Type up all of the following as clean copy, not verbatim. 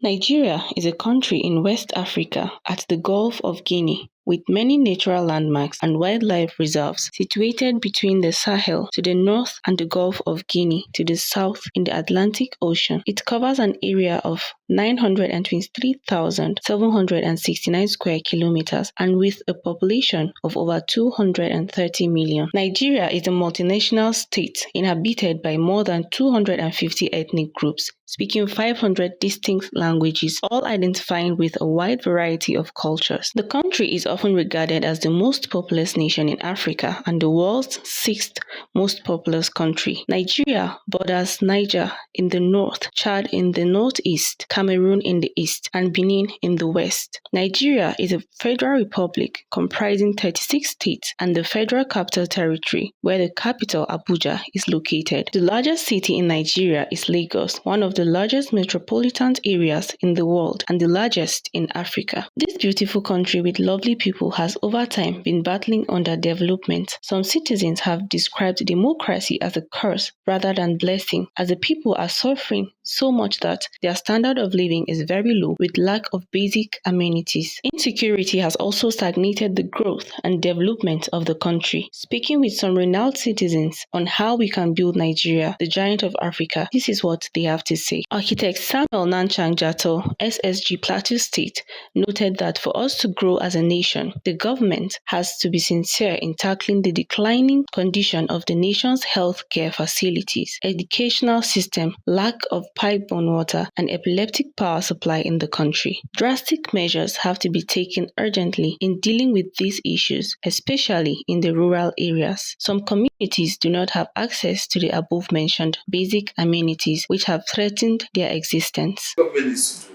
Nigeria is a country in West Africa at the Gulf of Guinea, with many natural landmarks and wildlife reserves situated between the Sahel to the north and the Gulf of Guinea to the south in the Atlantic Ocean. It covers an area of 923,769 square kilometers and with a population of over 230 million. Nigeria is a multinational state inhabited by more than 250 ethnic groups, speaking 500 distinct languages, all identifying with a wide variety of cultures. The country is often regarded as the most populous nation in Africa and the world's sixth most populous country. Nigeria borders Niger in the north, Chad in the northeast, Cameroon in the east, and Benin in the west. Nigeria is a federal republic comprising 36 states and the Federal Capital Territory, where the capital, Abuja, is located. The largest city in Nigeria is Lagos, one of the largest metropolitan areas in the world and the largest in Africa. This beautiful country with lovely people has over time been battling underdevelopment. Some citizens have described democracy as a curse rather than blessing, as the people are suffering so much that their standard of living is very low with lack of basic amenities. Insecurity has also stagnated the growth and development of the country. Speaking with some renowned citizens on how we can build Nigeria, the giant of Africa, this is what they have to say. Architect Samuel Nanchang Jatua, SSG Plateau State, noted that for us to grow as a nation, the government has to be sincere in tackling the declining condition of the nation's healthcare facilities, educational system, lack of pipe-borne water, and epileptic power supply in the country. Drastic measures have to be taken urgently in dealing with these issues, especially in the rural areas. Some communities do not have access to the above-mentioned basic amenities which have threatened their existence. What government needs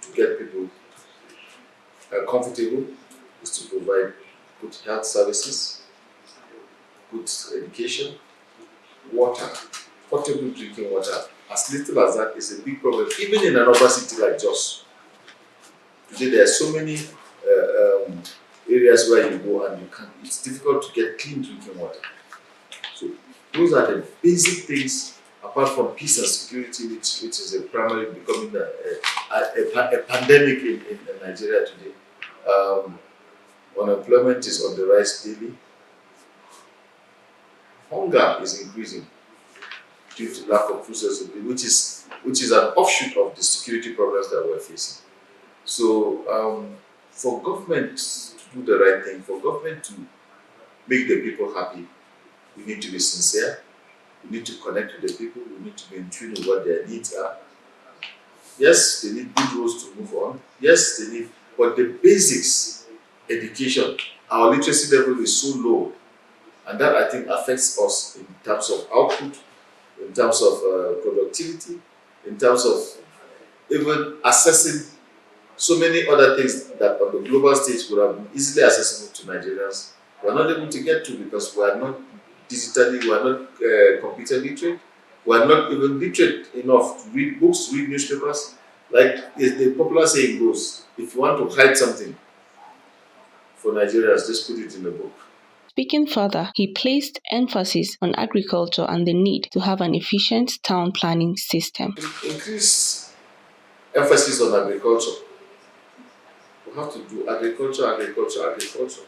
to get people comfortable is to provide good health services, good education, water, potable drinking water. As little as that is a big problem, even in an urban city like Jos. Today there are so many areas where you go and it's difficult to get clean drinking water. So those are the basic things, apart from peace and security, which is a primary becoming a pandemic in Nigeria today. Unemployment is on the rise daily. Hunger is increasing due to lack of food security, which is an offshoot of the security problems that we're facing. So for government to do the right thing, for government to make the people happy, we need to be sincere, we need to connect with the people, we need to be in tune with what their needs are. Yes, they need good roads to move on. Yes, they need, but the basics, education, our literacy level is so low, and that I think affects us in terms of output, in terms of productivity, in terms of even accessing so many other things that on the global stage would have been easily accessible to Nigerians. We are not able to get to because we are not digitally, we are not computer literate, we are not even literate enough to read books, read newspapers. Like the popular saying goes, if you want to hide something for Nigerians, just put it in a book. Speaking further, he placed emphasis on agriculture and the need to have an efficient town planning system. Increase emphasis on agriculture. We have to do agriculture.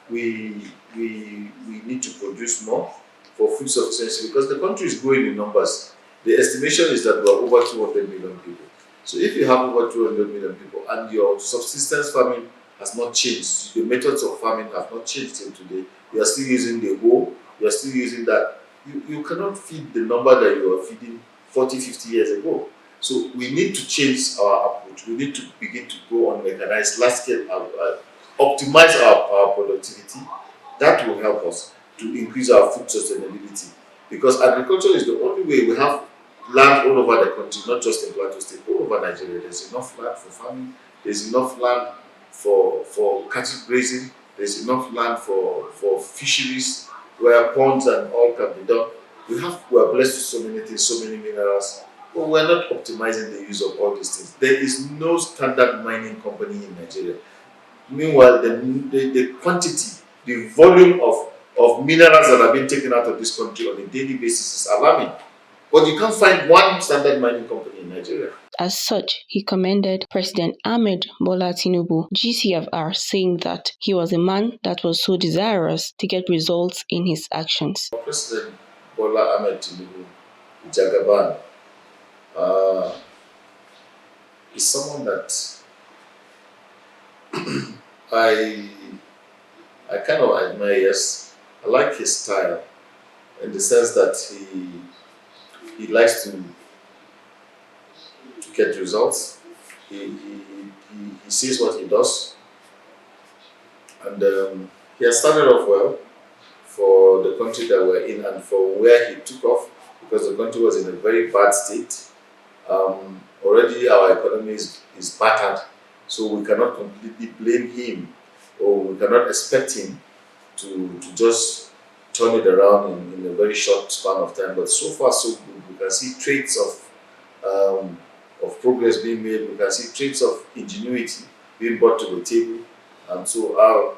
We need to produce more for food sufficiency because the country is growing in numbers. The estimation is that we are over 200 million people. So if you have over 200 million people and your subsistence farming has not changed, the methods of farming have not changed till today, you are still using the hoe, you are still using that, you cannot feed the number that you were feeding 40, 50 years ago. So we need to change our approach. We need to begin to go on mechanized, large scale, optimize our productivity. That will help us to increase our food sustainability. Because agriculture is the only way. We have land all over the country, not just in Plateau State, all over Nigeria. There's enough land for farming, there's enough land for cattle grazing, there's enough land for fisheries where ponds and all can be done. We are blessed with so many things, so many minerals, but we're not optimizing the use of all these things. There is no standard mining company in Nigeria. Meanwhile, the quantity, the volume of minerals that are being taken out of this country on a daily basis is alarming. But you can't find one standard mining company in Nigeria. As such, he commended President Ahmed Bola Tinubu, GCFR, saying that he was a man that was so desirous to get results in his actions. President Bola Ahmed Tinubu, Ijagbemi, is someone that I kind of admire. Yes, I like his style in the sense that he likes to get results. He sees what he does, and he has started off well for the country that we're in and for where he took off, because the country was in a very bad state. Already our economy is battered, so we cannot completely blame him, or we cannot expect him to just turn it around in a very short span of time. But so far so good. We can see traits of progress being made. We can see traits of ingenuity being brought to the table. And so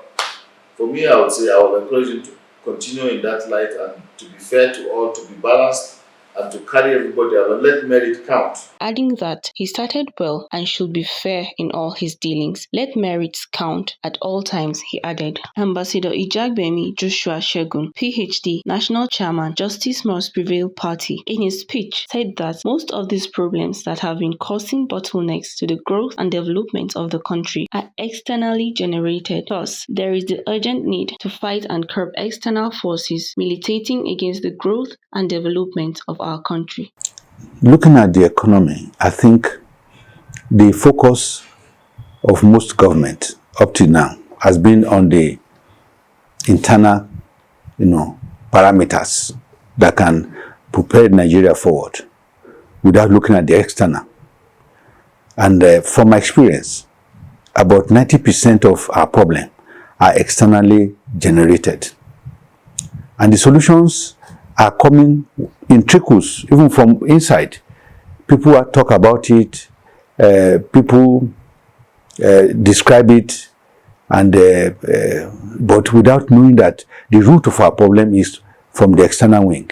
for me, I would say I would encourage him to continue in that light and to be fair to all, to be balanced, and to carry everybody along. Let merit count. Adding that he started well and should be fair in all his dealings. Let merits count at all times, he added. Ambassador Ijagbemi Joshua Segun, PhD, National Chairman, Justice Must Prevail Party, in his speech said that most of these problems that have been causing bottlenecks to the growth and development of the country are externally generated. Thus, there is the urgent need to fight and curb external forces militating against the growth and development of our country. Looking at the economy, I think the focus of most government up to now has been on the internal, parameters that can propel Nigeria forward without looking at the external. And from my experience, about 90% of our problem are externally generated. And the solutions are coming in trickles, even from inside. People talk about it, people describe it, and but without knowing that the root of our problem is from the external wing.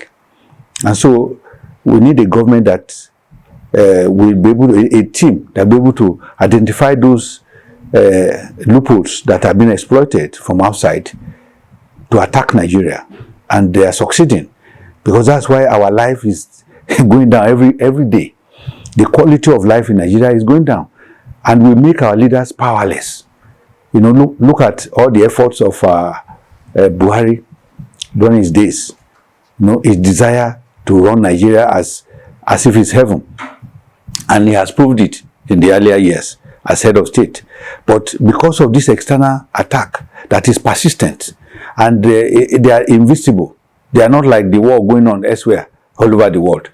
And so we need a government that will be able to, a team that will be able to identify those loopholes that have been exploited from outside to attack Nigeria. And they are succeeding, because that's why our life is going down every day. The quality of life in Nigeria is going down, and we make our leaders powerless. Look at all the efforts of Buhari during his days. His desire to run Nigeria as if it's heaven, and he has proved it in the earlier years as head of state. But because of this external attack that is persistent, and they are invisible, they are not like the war going on elsewhere all over the world.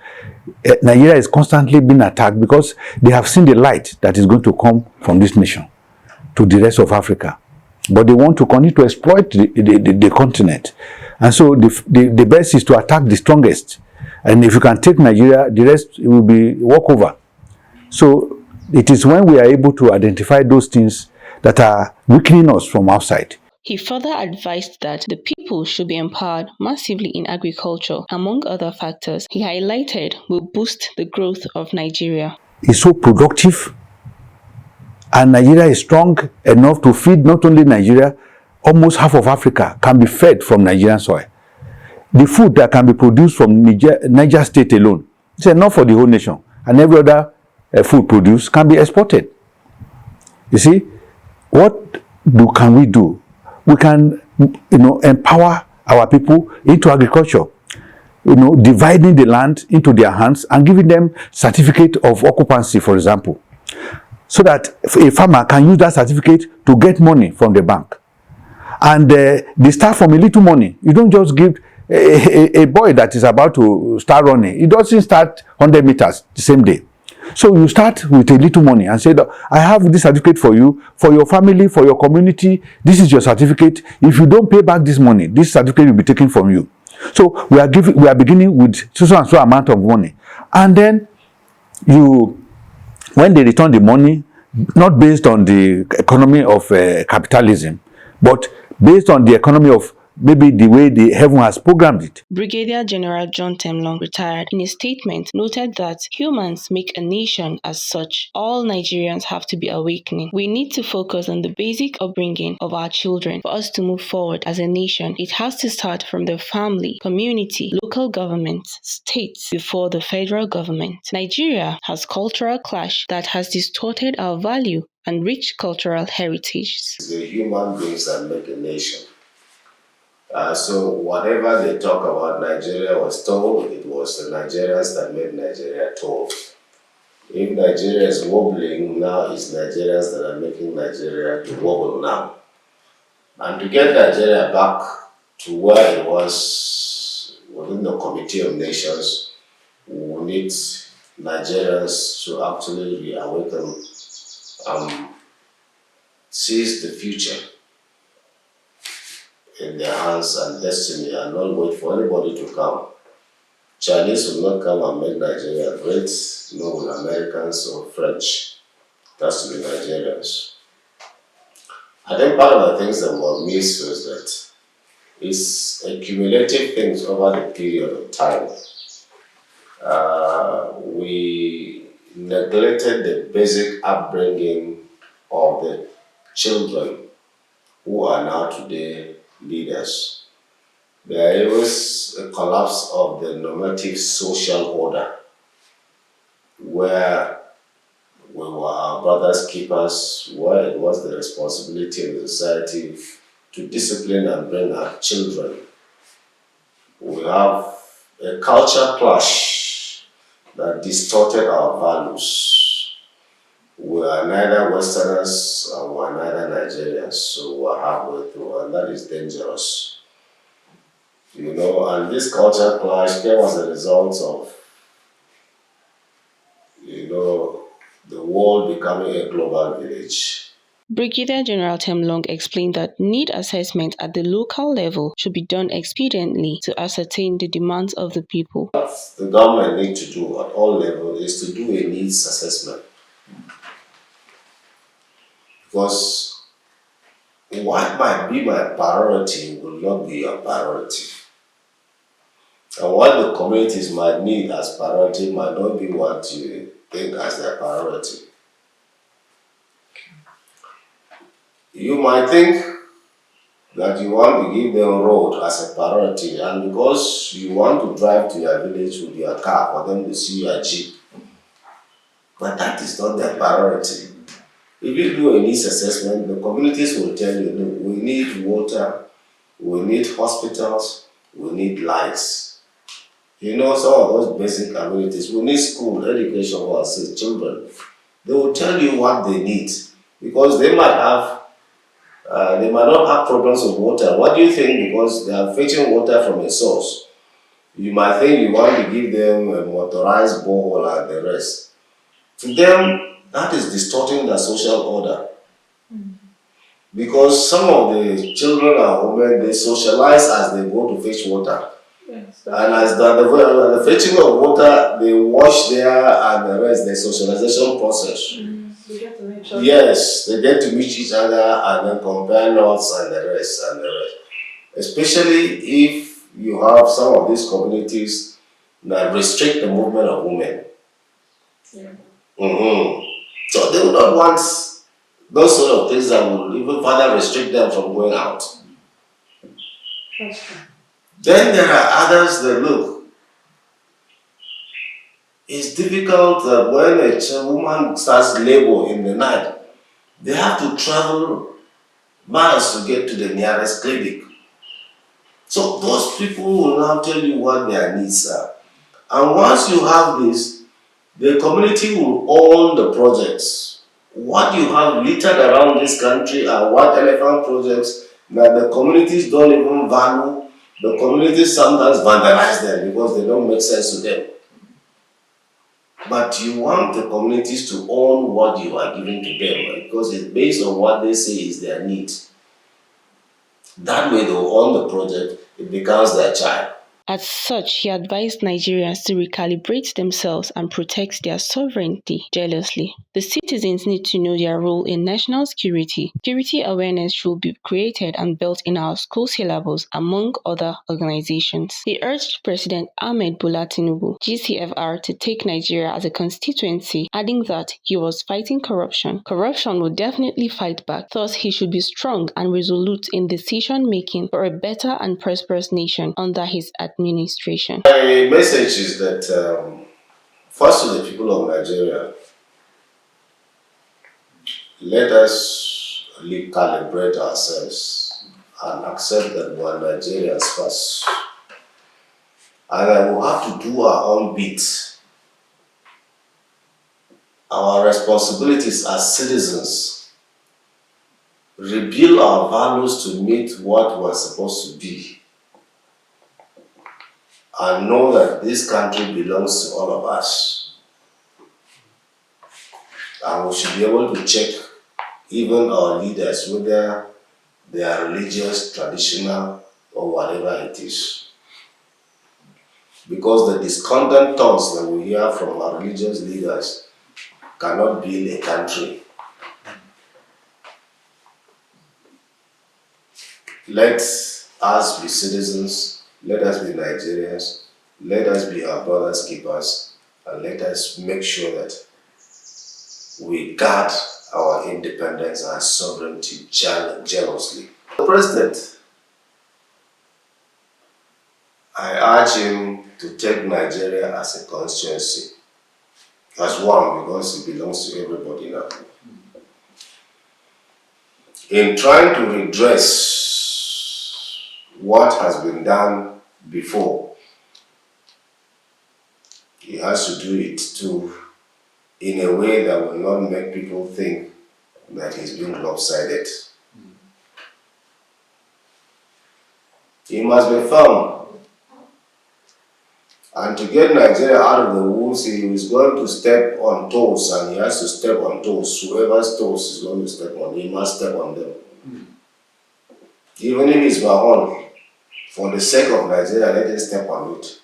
Nigeria is constantly being attacked because they have seen the light that is going to come from this nation to the rest of Africa. But they want to continue to exploit the continent. And so the best is to attack the strongest. And if you can take Nigeria, the rest will be walkover. So it is when we are able to identify those things that are weakening us from outside. He further advised that the people should be empowered massively in agriculture, among other factors he highlighted will boost the growth of Nigeria. It's so productive, and Nigeria is strong enough to feed not only Nigeria, almost half of Africa can be fed from Nigerian soil. The food that can be produced from Niger State alone is enough for the whole nation, and every other food produced can be exported. You see, what can we do? We can, empower our people into agriculture, dividing the land into their hands and giving them certificate of occupancy, for example, so that a farmer can use that certificate to get money from the bank. And they start from a little money. You don't just give a boy that is about to start running. He doesn't start 100 meters the same day. So you start with a little money and say, I have this certificate for you, for your family, for your community. This is your certificate. If you don't pay back this money, this certificate will be taken from you. So we are beginning with so and so amount of money. And then when they return the money, not based on the economy of capitalism, but based on the economy of maybe the way the heaven has programmed it. Brigadier General John Temlong, retired, in a statement noted that humans make a nation. As such, all Nigerians have to be awakening. We need to focus on the basic upbringing of our children. For us to move forward as a nation, it has to start from the family, community, local government, states, before the federal government. Nigeria has cultural clash that has distorted our value and rich cultural heritage. The human beings that make a nation. So whatever they talk about Nigeria was told, it was the Nigerians that made Nigeria told. If Nigeria is wobbling, now it's Nigerians that are making Nigeria to wobble now. And to get Nigeria back to where it was within the Committee of Nations, we need Nigerians to actually reawaken, seize the future in their hands and destiny, and not wait for anybody to come. Chinese will not come and make Nigeria great, nor will Americans or French. That's to be Nigerians. I think part of the things that were missed was that it's accumulative things over the period of time. We neglected the basic upbringing of the children who are now today leaders. There was a collapse of the normative social order where we were our brothers' keepers, where it was the responsibility of the society to discipline and bring up children. We have a culture clash that distorted our values. We are neither Westerners and we are neither Nigerians, so we are halfway through, and that is dangerous. And this culture clash came as a result of, the world becoming a global village. Brigadier General Temlong explained that need assessment at the local level should be done expediently to ascertain the demands of the people. What the government needs to do at all levels is to do a needs assessment. Because what might be my priority will not be your priority. And what the communities might need as priority might not be what you think as their priority. You might think that you want to give them road as a priority, and because you want to drive to your village with your car for them to see your jeep. But that is not their priority. If you do a needs assessment, the communities will tell you, look, we need water, we need hospitals, we need lights. Some of those basic amenities. We need school, education for our children. They will tell you what they need, because they might not have problems with water. What do you think? Because they are fetching water from a source. You might think you want to give them a motorized borehole and the rest. To them, that is distorting the social order. Because some of the children and women, they socialize as they go to fetch water. Yes, and as the fetching of water, they wash there and the rest, the socialization process. They get to meet each other. Yes, they get to meet each other and then compare notes and the rest. Especially if you have some of these communities that restrict the movement of women. Yeah. So they would not want those sort of things that will even further restrict them from going out. That's true. Then there are others that look. It's difficult that when a woman starts labor in the night, they have to travel miles to get to the nearest clinic. So those people will now tell you what their needs are. And once you have this, the community will own the projects. What you have littered around this country are what elephant projects that the communities don't even value. The communities sometimes vandalize them because they don't make sense to them. But you want the communities to own what you are giving to them, because it's based on what they say is their need. That way they will own the project, it becomes their child. As such, he advised Nigerians to recalibrate themselves and protect their sovereignty jealously. The citizens need to know their role in national security. Security awareness should be created and built in our school syllabus, among other organizations. He urged President Ahmed Bola Tinubu, GCFR, to take Nigeria as a constituency, adding that he was fighting corruption. Corruption will definitely fight back, thus he should be strong and resolute in decision-making for a better and prosperous nation under his administration. My message is that, first to the people of Nigeria, let us recalibrate ourselves and accept that we are Nigerians first. And that we have to do our own bit. Our responsibilities as citizens, rebuild our values to meet what we're supposed to be. And know that this country belongs to all of us. And we should be able to check even our leaders, whether they are religious, traditional, or whatever it is. Because the discordant thoughts that we hear from our religious leaders cannot build a country. Let us be citizens, let us be Nigerians, let us be our brothers' keepers, and let us make sure that we guard our independence and sovereignty jealously. The President, I urge him to take Nigeria as a constituency, as one, because it belongs to everybody now. In trying to redress what has been done before, he has to do it too in a way that will not make people think that he's being lopsided. He must be firm. And to get Nigeria out of the woods, he is going to step on toes, and he has to step on toes. Whoever's toes is going to step on, he must step on them. Even if it's my own, for the sake of Nigeria, let him step on it.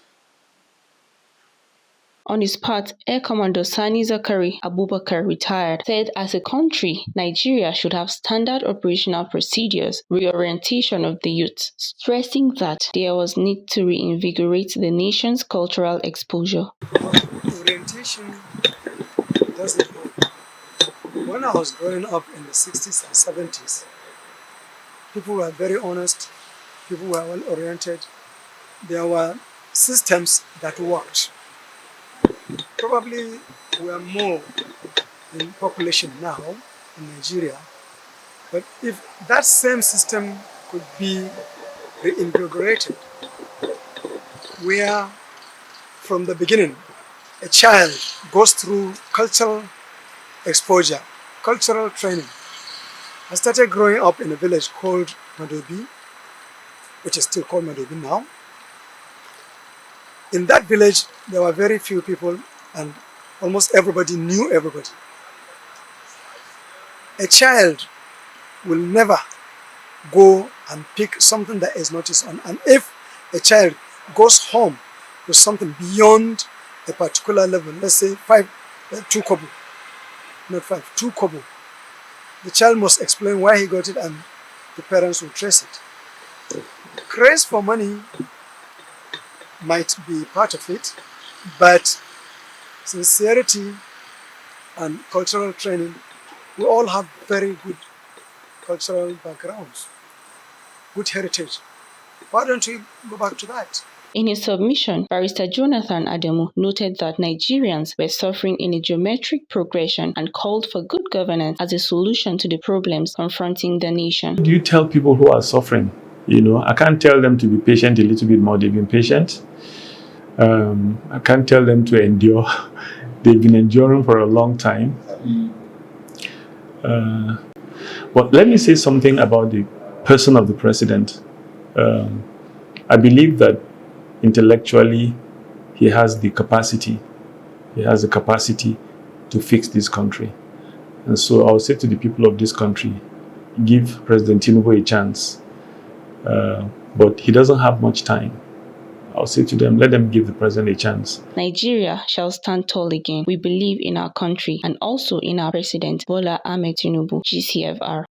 On his part, Air Commodore Sani Zakari, Abubakar, retired, said as a country, Nigeria should have standard operational procedures, reorientation of the youth, stressing that there was need to reinvigorate the nation's cultural exposure. Orientation doesn't work. When I was growing up in the 60s and 70s, people were very honest, people were well oriented, there were systems that worked. Probably we are more in population now in Nigeria, but if that same system could be reinvigorated, where from the beginning a child goes through cultural exposure, cultural training. I started growing up in a village called Madobi, which is still called Madobi now. In that village, there were very few people and almost everybody knew everybody. A child will never go and pick something that is not his own. And if a child goes home with something beyond a particular level, let's say 2 kobo, not 5, 2 kobo, the child must explain why he got it and the parents will trace it. Craze for money might be part of it, but sincerity and cultural training, we all have very good cultural backgrounds, good heritage. Why don't we go back to that? In his submission, Barrister Jonathan Adamu noted that Nigerians were suffering in a geometric progression and called for good governance as a solution to the problems confronting the nation. Do you tell people who are suffering? I can't tell them to be patient a little bit more. They've been patient. I can't tell them to endure. They've been enduring for a long time. But let me say something about the person of the president. I believe that intellectually he has the capacity. He has the capacity to fix this country. And so I'll say to the people of this country, give President Tinubu a chance. But he doesn't have much time. I'll say to them, let them give the president a chance. Nigeria shall stand tall again. We believe in our country and also in our president, Bola Ahmed Tinubu, GCFR.